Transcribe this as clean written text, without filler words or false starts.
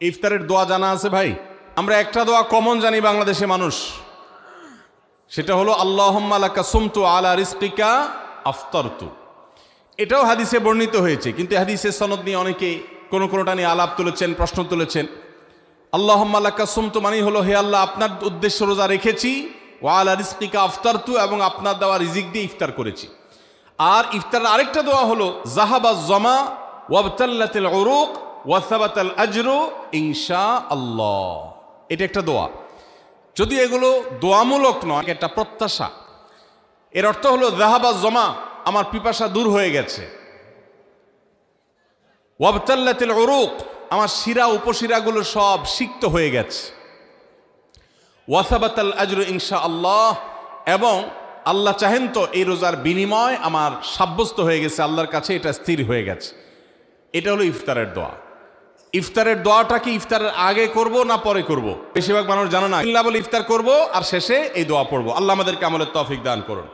ইফতারের দোয়া জানা আছে ভাই? আমরা একটা দোয়া কমন জানি বাংলাদেশে মানুষ, সেটা হলো আল্লাহুম্মা লাকা সুমতু আলা রিজকিকা আফতারতু। এটাও হাদিসে বর্ণিত হয়েছে, কিন্তু হাদিসের সনদ নিয়ে অনেকে কোনোটা নিয়ে আলাপ তুলেছেন, প্রশ্ন তুলেছেন। আল্লাহুম্মা লাকা সুমতু মানে হলো, হে আল্লাহ আপনার উদ্দেশ্য রোজা রেখেছি, ওয়া আলা রিজকিকা আফতারতু, এবং আপনার দেওয়া রিজিক দিয়ে ইফতার করেছি। আর ইফতারের আরেকটা দোয়া হলো যাহাবাজ জামা ওয়াবতাল্লাতিল উরুক ওয়া সাবাতাল আজরু ইনশাআল্লাহ। এটা একটা দোয়া, যদি এগুলো দোয়ামূলক নয়, একটা প্রত্যাশা। এর অর্থ হলো যাহাবাজ জামা, আমার পিপাসা দূর হয়ে গেছে। ওয়াবতাল্লাতিল উরুক, আমার শিরা উপশিরাগুলো সব সিক্ত হয়ে গেছে। ওয়া সাবাতাল আজরু ইনশাআল্লাহ, এবং আল্লাহ চাহেন তো এই রোজার বিনিময় আমার সাব্যস্ত হয়ে গেছে আল্লাহর কাছে, এটা স্থির হয়ে গেছে। এটা হলো ইফতারের দোয়া। ইফতারের দোয়াটা কি ইফতারের আগে করব না পরে করব? বেশিরভাগ মানুষ জানে না। বলে ইফতার করব আর শেষে এই দোয়া পড়বো। আল্লাহ আমাদেরকে আমলের তৌফিক দান করুন।